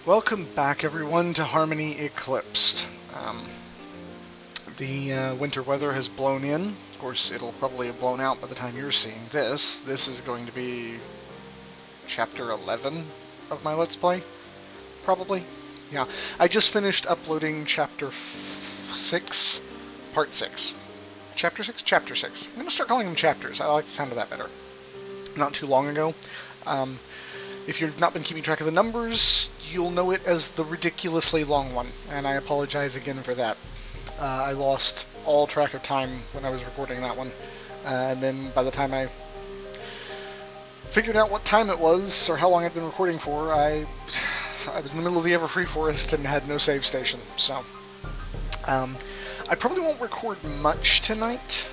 Welcome back, everyone, to Harmony Eclipsed. The winter weather has blown in. Of course, it'll probably have blown out by the time you're seeing this. This is going to be Chapter 11 of my Let's Play, probably. Yeah, I just finished uploading Chapter 6, Part 6. Chapter 6? Chapter 6. I'm going to start calling them chapters. I like the sound of that better. Not too long ago. If you've not been keeping track of the numbers, you'll know it as the ridiculously long one, and I apologize again for that. I lost all track of time when I was recording that one, and then by the time I figured out what time it was, or how long I'd been recording for, I was in the middle of the Everfree Forest and had no save station, so... I probably won't record much tonight,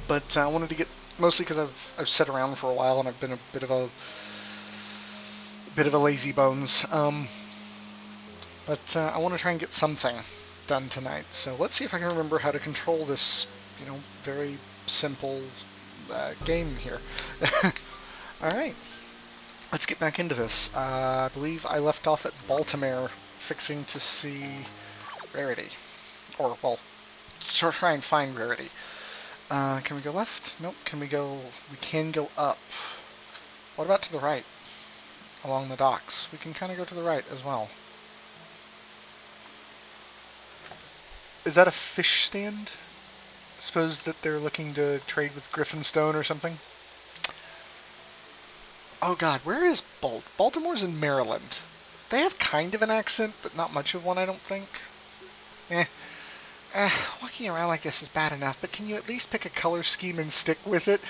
but I wanted to get... Mostly because I've sat around for a while and I've been a bit of a lazy bones. But I want to try and get something done tonight. So let's see if I can remember how to control this, very simple game here. All right, let's get back into this. I believe I left off at Baltimore, fixing to see Rarity, or well, try and find Rarity. Can we go left? Nope. We can go up. What about to the right? Along the docks. We can kind of go to the right as well. Is that a fish stand? I suppose that they're looking to trade with Griffinstone or something? Oh god, where is Baltimore's in Maryland. They have kind of an accent, but not much of one, I don't think. Walking around like this is bad enough, but can you at least pick a color scheme and stick with it?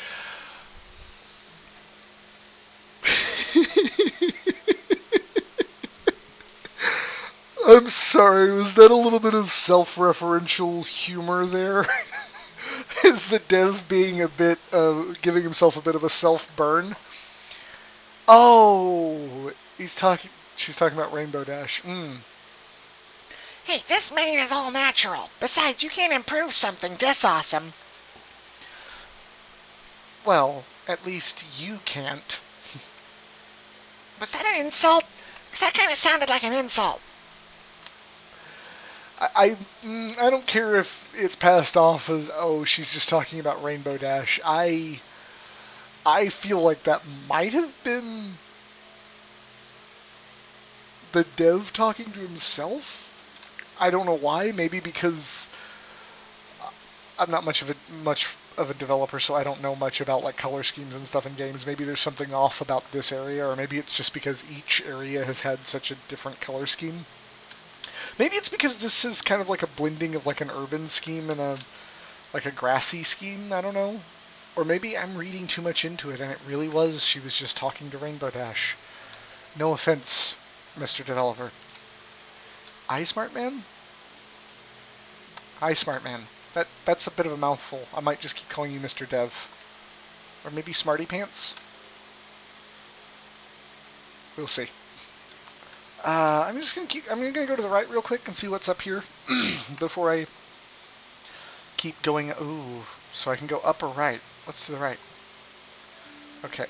I'm sorry, was that a little bit of self-referential humor there? Is the dev being a bit, giving himself a bit of a self-burn? Oh, she's talking about Rainbow Dash. Hey, this mane is all natural. Besides, you can't improve something this awesome. Well, at least you can't. Was that an insult? Because that kind of sounded like an insult. I don't care if it's passed off as, oh, she's just talking about Rainbow Dash. I feel like that might have been the dev talking to himself. I don't know why. Maybe because I'm not much of a developer, so I don't know much about like color schemes and stuff in games. Maybe there's something off about this area, or maybe it's just because each area has had such a different color scheme. Maybe it's because this is kind of like a blending of like an urban scheme and a grassy scheme. I don't know. Or maybe I'm reading too much into it, and it really was she was just talking to Rainbow Dash. No offense, Mr. Developer. iSmartMan? iSmartMan. That's a bit of a mouthful. I might just keep calling you Mr. Dev. Or maybe Smarty Pants? We'll see. I'm gonna go to the right real quick and see what's up here before I keep going. Ooh, so I can go up or right. What's to the right? Okay.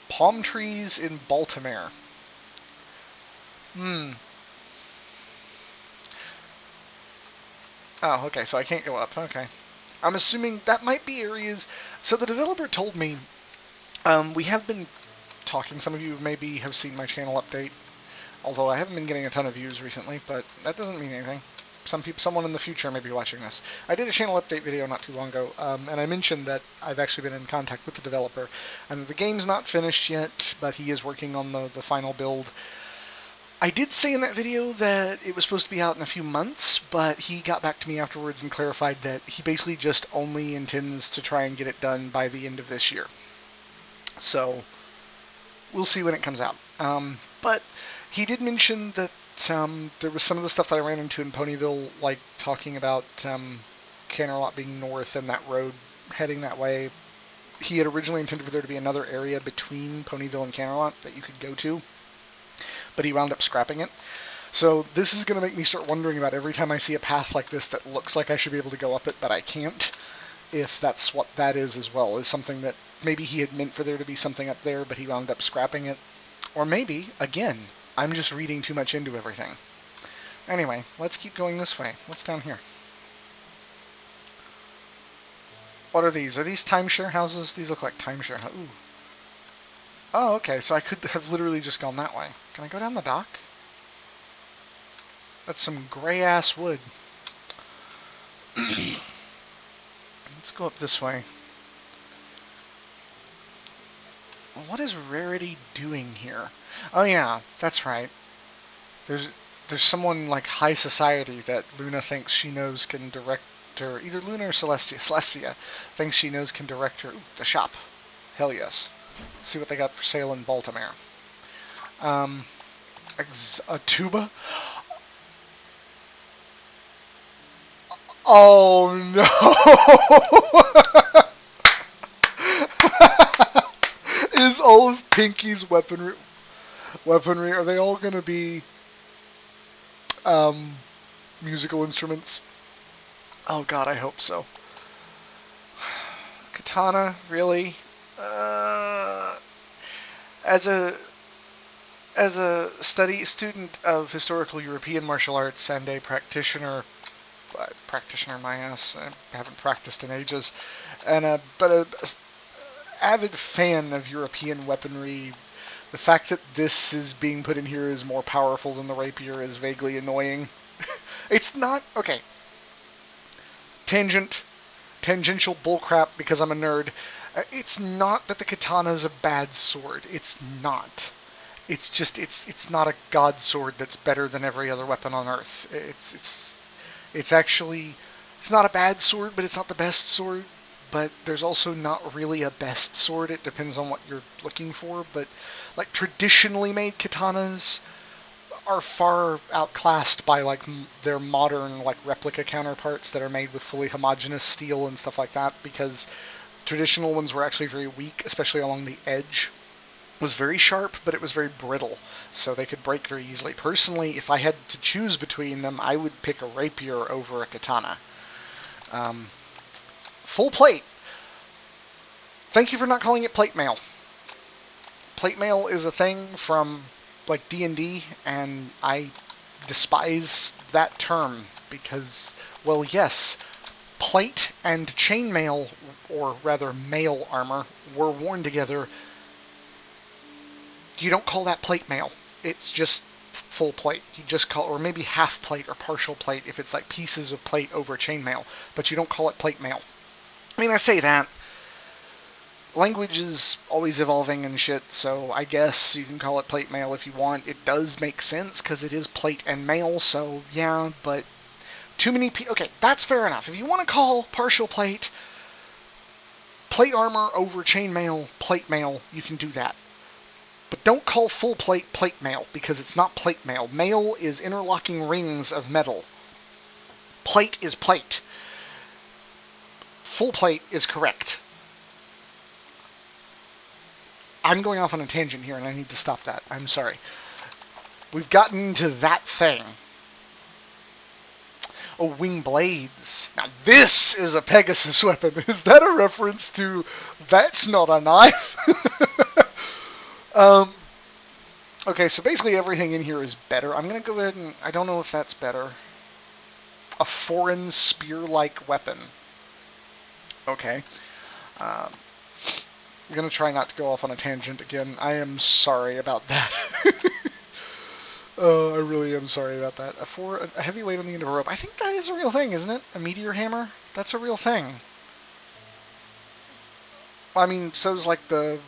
Palm trees in Baltimore. Oh, okay, so I can't go up. Okay. I'm assuming that might be areas... So the developer told me... we have been talking. Some of you maybe have seen my channel update. Although I haven't been getting a ton of views recently, but that doesn't mean anything. Someone in the future may be watching this. I did a channel update video not too long ago, and I mentioned that I've actually been in contact with the developer. And the game's not finished yet, but he is working on the final build. I did say in that video that it was supposed to be out in a few months, but he got back to me afterwards and clarified that he basically just only intends to try and get it done by the end of this year. So, we'll see when it comes out. But he did mention that there was some of the stuff that I ran into in Ponyville, like talking about Canterlot being north and that road heading that way. He had originally intended for there to be another area between Ponyville and Canterlot that you could go to, but he wound up scrapping it. So this is going to make me start wondering about every time I see a path like this that looks like I should be able to go up it, but I can't, if that's what that is as well, is something that maybe he had meant for there to be something up there, but he wound up scrapping it. Or maybe, again, I'm just reading too much into everything. Anyway, let's keep going this way. What's down here? What are these? Are these timeshare houses? These look like timeshare houses. Ooh. Oh, okay, so I could have literally just gone that way. Can I go down the dock? That's some gray-ass wood. Let's go up this way. What is Rarity doing here? Oh yeah, that's right. There's someone like high society that Luna thinks she knows can direct her. Either Luna or Celestia. Celestia thinks she knows can direct her. Ooh, the shop. Hell yes. Let's see what they got for sale in Baltimore. A tuba? Oh no! Is all of Pinky's weaponry, are they all gonna be musical instruments? Oh god, I hope so. Katana, really? As a student of historical European martial arts and a practitioner my ass, I haven't practiced in ages, and but a avid fan of European weaponry. The fact that this is being put in here is more powerful than the rapier is vaguely annoying. It's not okay. Tangential bullcrap because I'm a nerd. It's not that the katana is a bad sword. It's not. It's just it's not a god sword that's better than every other weapon on Earth. It's actually it's not a bad sword, but it's not the best sword. But there's also not really a best sword. It depends on what you're looking for. But like traditionally made katanas are far outclassed by like their modern like replica counterparts that are made with fully homogeneous steel and stuff like that, because traditional ones were actually very weak, especially along the edge. It was very sharp, but it was very brittle, so they could break very easily. Personally, if I had to choose between them, I would pick a rapier over a katana. Full plate. Thank you for not calling it plate mail. Plate mail is a thing from like D&D, and I despise that term because, well, yes, plate and chainmail, or rather mail armor, were worn together. You don't call that plate mail. It's just full plate. You just call, or maybe half plate or partial plate if it's like pieces of plate over chainmail, but you don't call it plate mail. I mean, I say that. Language is always evolving and shit, so I guess you can call it plate mail if you want. It does make sense because it is plate and mail, so yeah, but too many people. Okay, that's fair enough. If you want to call partial plate armor over chainmail plate mail, you can do that. But don't call full plate mail, because it's not plate mail. Mail is interlocking rings of metal. Plate is plate. Full plate is correct. I'm going off on a tangent here, and I need to stop that. I'm sorry. We've gotten to that thing. Oh, wing blades. Now, this is a Pegasus weapon. Is that a reference to that's not a knife? Okay, so basically everything in here is better. I'm going to go ahead and... I don't know if that's better. A foreign spear-like weapon. Okay. I'm going to try not to go off on a tangent again. I am sorry about that. I really am sorry about that. A heavy weight on the end of a rope. I think that is a real thing, isn't it? A meteor hammer? That's a real thing. I mean, so's like the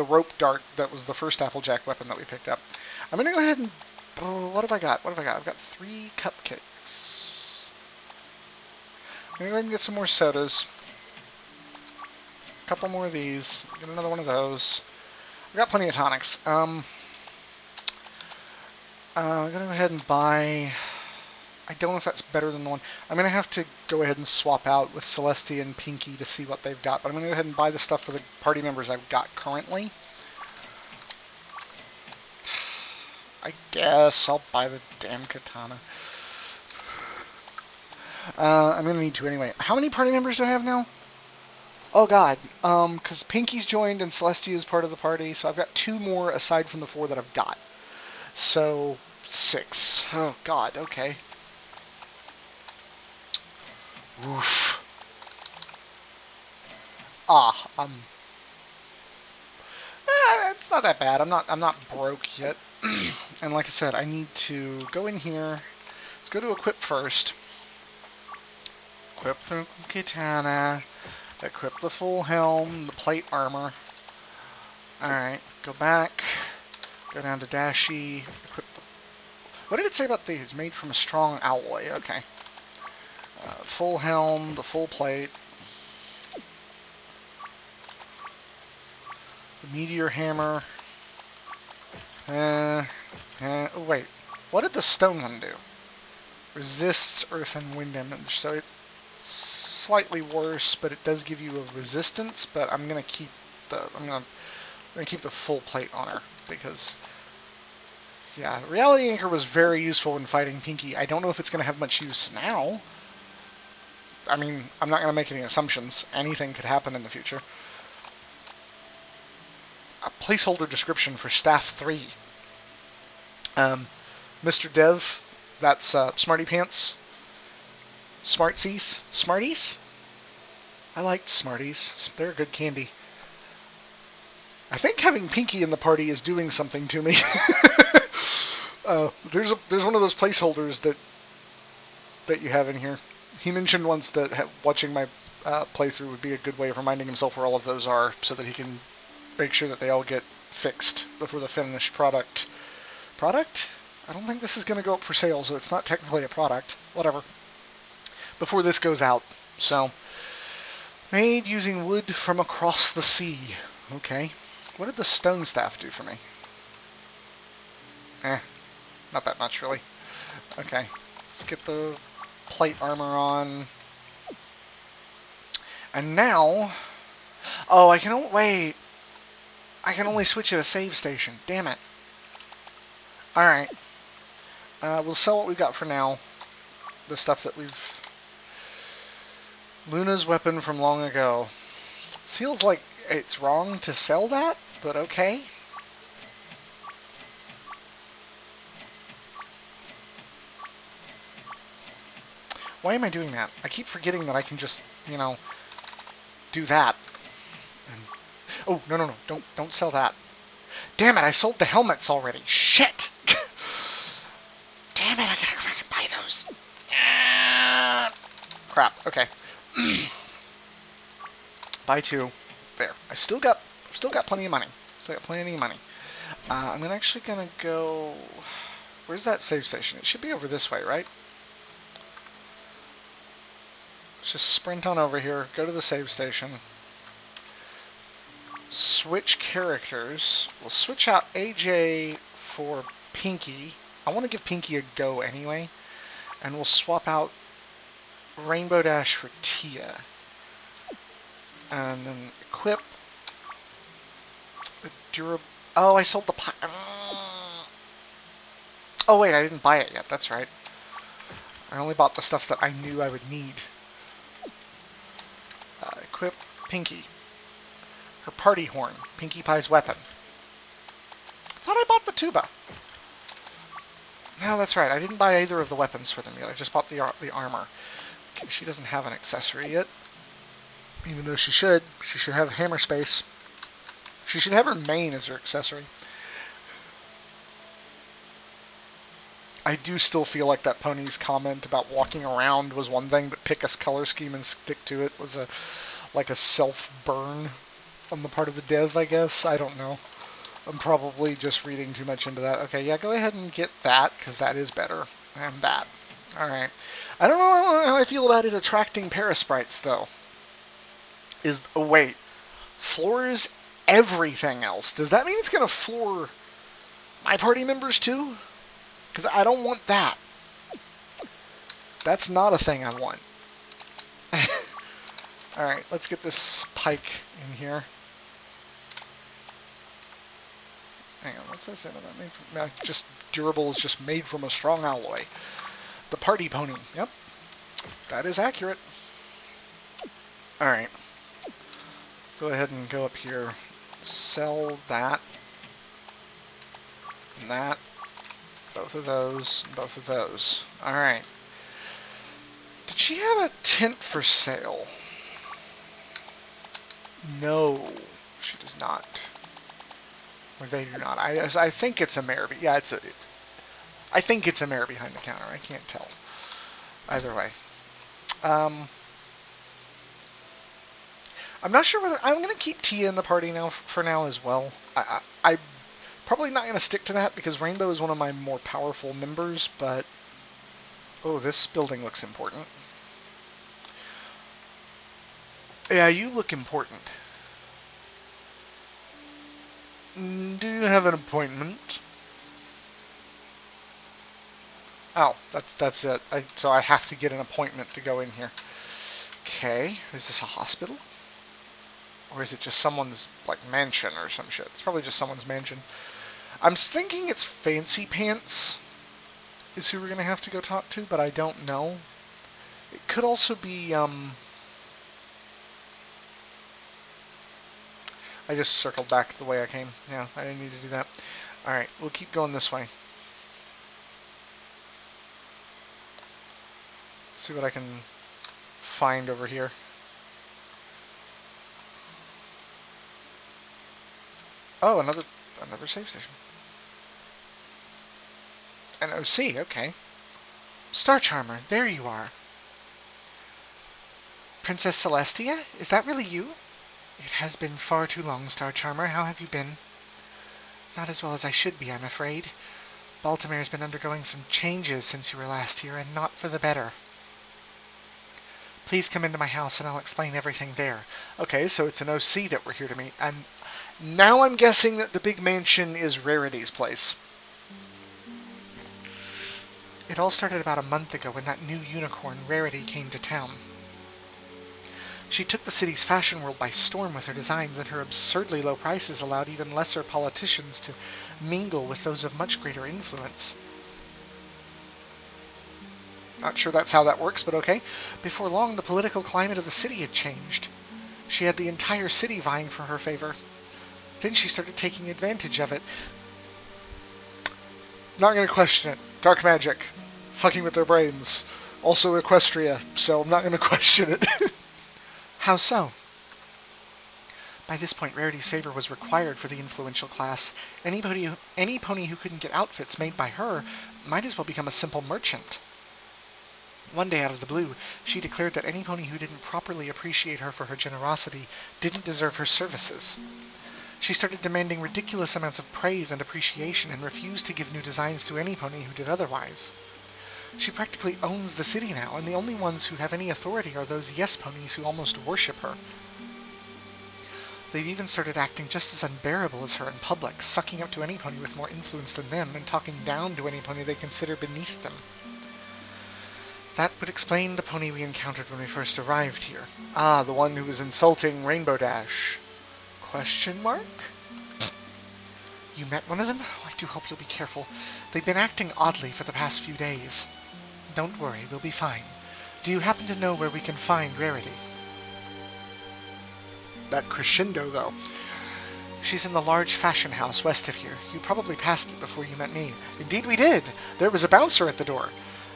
rope dart that was the first Applejack weapon that we picked up. I'm going to go ahead and... what have I got? I've got 3 cupcakes. I'm going to go ahead and get some more sodas. A couple more of these. Get another one of those. I've got plenty of tonics. I'm going to go ahead and buy... I don't know if that's better than the one. I'm going to have to go ahead and swap out with Celestia and Pinky to see what they've got. But I'm going to go ahead and buy the stuff for the party members I've got currently. I guess I'll buy the damn katana. I'm going to need to anyway. How many party members do I have now? Oh god, because Pinky's joined and Celestia's part of the party, so I've got 2 more aside from the 4 that I've got. So, 6. Oh god, okay. Oof. Ah, it's not that bad. I'm not broke yet. And like I said, I need to go in here. Let's go to equip first. Equip the katana. Equip the full helm, the plate armor. Alright, go back. Go down to Dashi. Equip the... What did it say about these? Made from a strong alloy. Okay. Full helm, the full plate. The meteor hammer. Oh, wait. What did the stone one do? Resists earth and wind damage. So it's slightly worse, but it does give you a resistance. But I'm gonna keep the full plate on her because, yeah, Reality Anchor was very useful in fighting Pinky. I don't know if it's gonna have much use now. I mean, I'm not gonna make any assumptions. Anything could happen in the future. A placeholder description for Staff 3. Mr. Dev, that's Smarty Pants. Smartsies? Smarties? I liked Smarties. They're good candy. I think having Pinky in the party is doing something to me. There's one of those placeholders that you have in here. He mentioned once that watching my playthrough would be a good way of reminding himself where all of those are, so that he can make sure that they all get fixed before the finished product. Product? I don't think this is going to go up for sale, so it's not technically a product. Whatever. Before this goes out. So, made using wood from across the sea. Okay. What did the stone staff do for me? Not that much, really. Okay. Let's get the plate armor on. And now... Oh, I can only... Wait. I can only switch at a save station. Damn it. Alright. We'll sell what we've got for now. The stuff that we've... Luna's weapon from long ago. It feels like it's wrong to sell that, but okay. Why am I doing that? I keep forgetting that I can just, do that. And... Oh, no. Don't sell that. Damn it, I sold the helmets already. Shit! Damn it, I gotta go back and buy those. Crap, okay. Buy 2. There. I've still got plenty of money. I'm actually gonna go... Where's that save station? It should be over this way, right? Let's just sprint on over here, go to the save station. Switch characters. We'll switch out AJ for Pinky. I want to give Pinky a go anyway. And we'll swap out Rainbow Dash for Tia. And then equip. Oh, I sold the... Oh, wait, I didn't buy it yet. That's right. I only bought the stuff that I knew I would need. Equip Pinky. Her party horn. Pinkie Pie's weapon. I thought I bought the tuba. No, that's right. I didn't buy either of the weapons for them yet. I just bought the armor. Okay, she doesn't have an accessory yet. Even though she should. She should have hammer space. She should have her main as her accessory. I do still feel like that pony's comment about walking around was one thing, but pick a color scheme and stick to it was like a self-burn on the part of the dev, I guess. I don't know. I'm probably just reading too much into that. Okay, yeah, go ahead and get that, because that is better. And that. Alright. I don't know how I feel about it attracting parasprites, though. Oh, wait. Floors everything else. Does that mean it's going to floor my party members, too? Because I don't want that. That's not a thing I want. Alright, let's get this pike in here. Hang on, what's this? Just durable is just made from a strong alloy. The party pony. Yep. That is accurate. Alright. go ahead and go up here. Sell that. And that. Both of those. Both of those. Alright. Did she have a tent for sale? No, she does not. Or they do not. I think it's a mare. Yeah, I think it's a mare behind the counter. I can't tell. Either way. I'm not sure whether... I'm going to keep Tia in the party now for now as well. I'm probably not going to stick to that because Rainbow is one of my more powerful members, but... Oh, this building looks important. Yeah, you look important. Do you have an appointment? Oh, that's it. So I have to get an appointment to go in here. Okay, is this a hospital? Or is it just someone's, like, mansion or some shit? It's probably just someone's mansion. I'm thinking it's Fancy Pants is who we're going to have to go talk to, but I don't know. It could also be, I just circled back the way I came. Yeah, I didn't need to do that. Alright, we'll keep going this way. See what I can find over here. Oh, another save station. An OC, okay. Star Charmer, there you are. Princess Celestia, is that really you? It has been far too long, Star Charmer. How have you been? Not as well as I should be, I'm afraid. Baltimore's been undergoing some changes since you were last here, and not for the better. Please come into my house and I'll explain everything there. Okay, so it's an OC that we're here to meet. And now I'm guessing that the big mansion is Rarity's place. It all started about a month ago when that new unicorn, Rarity, came to town. She took the city's fashion world by storm with her designs, and her absurdly low prices allowed even lesser politicians to mingle with those of much greater influence. Not sure that's how that works, but okay. Before long, the political climate of the city had changed. She had the entire city vying for her favor. Then she started taking advantage of it. Not going to question it. Dark magic. Fucking with their brains. Also Equestria, so I'm not going to question it. How so? By this point, Rarity's favor was required for the influential class. Any pony who couldn't get outfits made by her might as well become a simple merchant. One day out of the blue, she declared that any pony who didn't properly appreciate her for her generosity didn't deserve her services. She started demanding ridiculous amounts of praise and appreciation and refused to give new designs to any pony who did otherwise. She practically owns the city now, and the only ones who have any authority are those yes ponies who almost worship her. They've even started acting just as unbearable as her in public, sucking up to any pony with more influence than them and talking down to any pony they consider beneath them. That would explain the pony we encountered when we first arrived here. Ah, the one who was insulting Rainbow Dash. Question mark? You met one of them? Oh, I do hope you'll be careful. They've been acting oddly for the past few days. Don't worry, we'll be fine. Do you happen to know where we can find Rarity? That crescendo, though. She's in the large fashion house west of here. You probably passed it before you met me. Indeed we did. There was a bouncer at the door.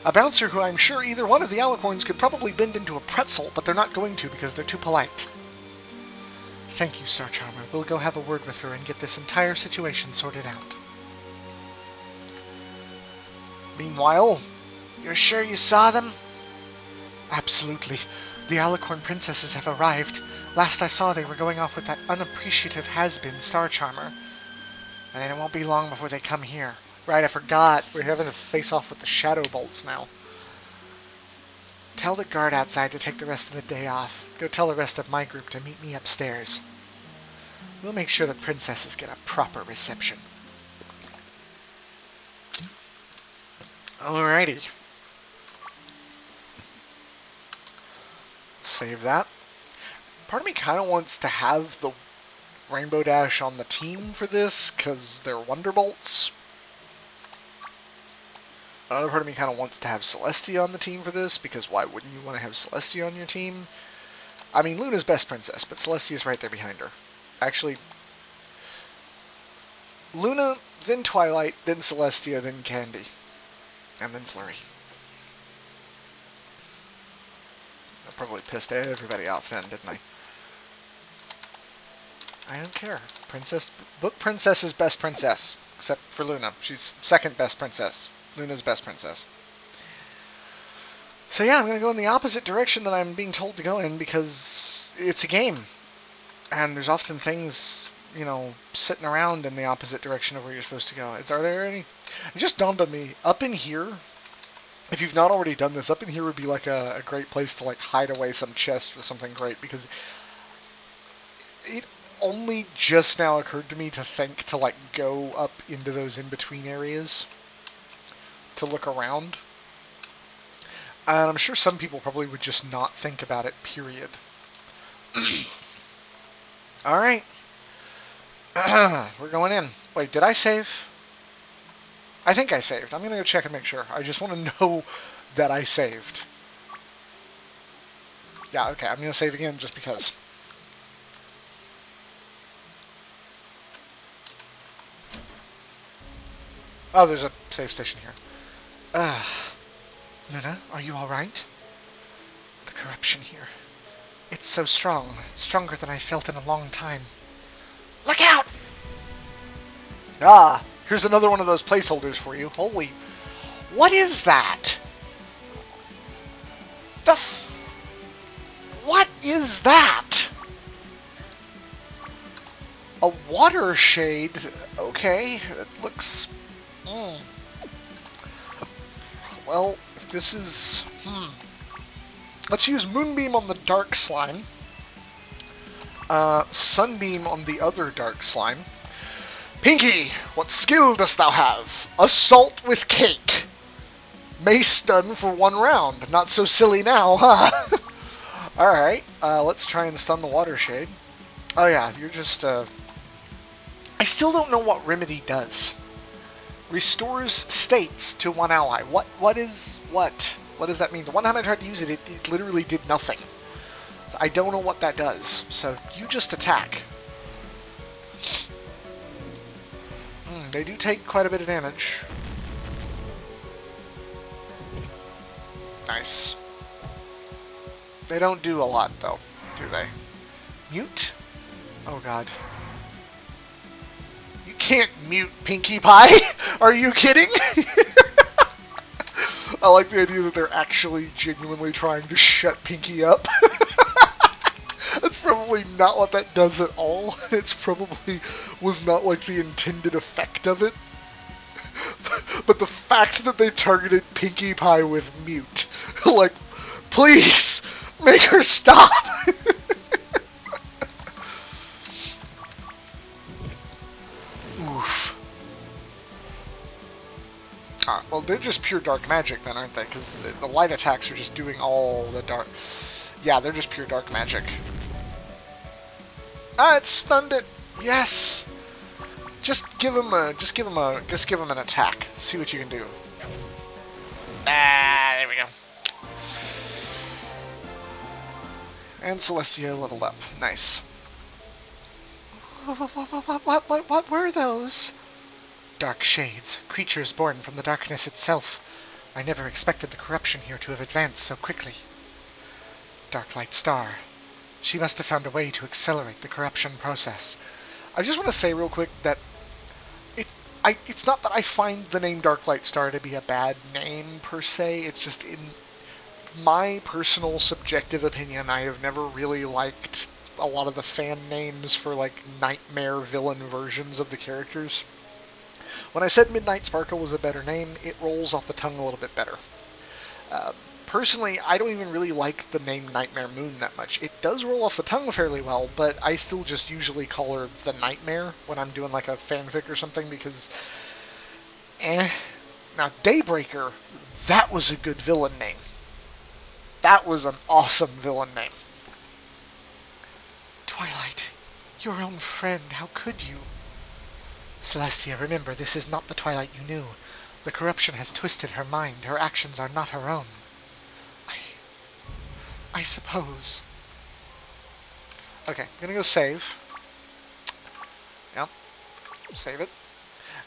A bouncer who I'm sure either one of the alicorns could probably bend into a pretzel, but they're not going to because they're too polite. Thank you, Star Charmer. We'll go have a word with her and get this entire situation sorted out. Meanwhile, you're sure you saw them? Absolutely. The alicorn princesses have arrived. Last I saw, they were going off with that unappreciative has-been Star Charmer. And then it won't be long before they come here. Right, I forgot. We're having to face off with the Shadow Bolts now. Tell the guard outside to take the rest of the day off. Go tell the rest of my group to meet me upstairs. We'll make sure the princesses get a proper reception. Alrighty. Save that. Part of me kind of wants to have the Rainbow Dash on the team for this, because they're Wonderbolts. Another part of me kind of wants to have Celestia on the team for this, because why wouldn't you want to have Celestia on your team? I mean, Luna's best princess, but Celestia's right there behind her. Actually, Luna, then Twilight, then Celestia, then Candy, and then Flurry. I probably pissed everybody off then, didn't I? I don't care. Book Princess is best princess, except for Luna. She's second best princess. Luna's best princess. So yeah, I'm going to go in the opposite direction that I'm being told to go in because it's a game. And there's often things, sitting around in the opposite direction of where you're supposed to go. Are there any? It just dawned on me, up in here, if you've not already done this, up in here would be like a great place to like hide away some chest with something great, because it only just now occurred to me to think to like go up into those in-between areas to look around. And I'm sure some people probably would just not think about it, period. Alright. We're going in. Wait, did I save? I think I saved. I'm going to go check and make sure. I just want to know that I saved. Yeah, okay. I'm going to save again just because. Oh, there's a save station here. Luna, are you alright? The corruption here. It's so strong. Stronger than I felt in a long time. Look out! Ah, here's another one of those placeholders for you. Holy... What is that? What is that? A water shade. Okay, it looks... Well, if this is... Let's use Moonbeam on the dark slime. Sunbeam on the other dark slime. Pinky, what skill dost thou have? Assault with cake. May stun for 1 round. Not so silly now, huh? Alright, let's try and stun the water shade. Oh yeah, you're just, I still don't know what Remedy does. Restores states to 1 ally. What does that mean? The one time I tried to use it, it literally did nothing. So I don't know what that does. So you just attack. They do take quite a bit of damage. Nice. They don't do a lot, though, do they? Mute? Oh, God. You can't mute Pinkie Pie! Are you kidding? I like the idea that they're actually genuinely trying to shut Pinkie up. That's probably not what that does at all. It's probably was not like the intended effect of it. But the fact that they targeted Pinkie Pie with mute, like, please make her stop. Oof. Well, they're just pure dark magic then, aren't they? Because the light attacks are just doing all the dark. Yeah, they're just pure dark magic. Ah, it stunned it. Yes. Just give him an attack. See what you can do. Ah, there we go. And Celestia leveled up. Nice. What were those? Dark shades, creatures born from the darkness itself. I never expected the corruption here to have advanced so quickly. Darklight Star. She must have found a way to accelerate the corruption process. I just want to say real quick that it's not that I find the name Darklight Star to be a bad name, per se. It's just, in my personal subjective opinion, I have never really liked a lot of the fan names for, like, nightmare villain versions of the characters. When I said Midnight Sparkle was a better name, it rolls off the tongue a little bit better. Personally, I don't even really like the name Nightmare Moon that much. It does roll off the tongue fairly well, but I still just usually call her the Nightmare when I'm doing like a fanfic or something, because Now, Daybreaker, that was a good villain name. That was an awesome villain name. Twilight, your own friend, how could you? Celestia, remember, this is not the Twilight you knew. The corruption has twisted her mind. Her actions are not her own. I suppose. Okay, I'm gonna go save. Yep, save it.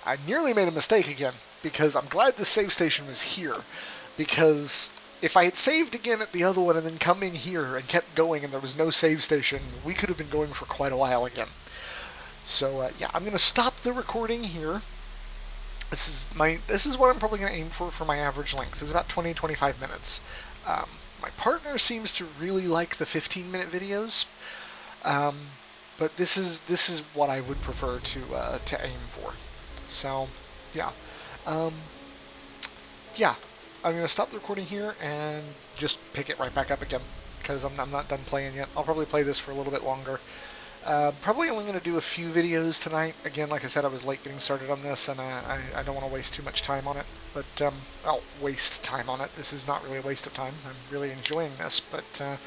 I nearly made a mistake again, because I'm glad the save station was here, because if I had saved again at the other one and then come in here and kept going and there was no save station, we could have been going for quite a while again. So yeah, I'm gonna stop the recording here. This is what I'm probably gonna aim for my average length. It's about 20-25 minutes. My partner seems to really like the 15-minute videos, but this is what I would prefer to aim for. So yeah, um, yeah, I'm gonna stop the recording here and just pick it right back up again because I'm not done playing yet. I'll probably play this for a little bit longer. Probably only going to do a few videos tonight. Again, like I said, I was late getting started on this, and I don't want to waste too much time on it. But I'll waste time on it. This is not really a waste of time. I'm really enjoying this, but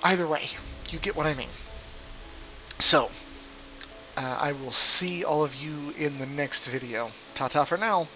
either way, you get what I mean. So, I will see all of you in the next video. Ta-ta for now.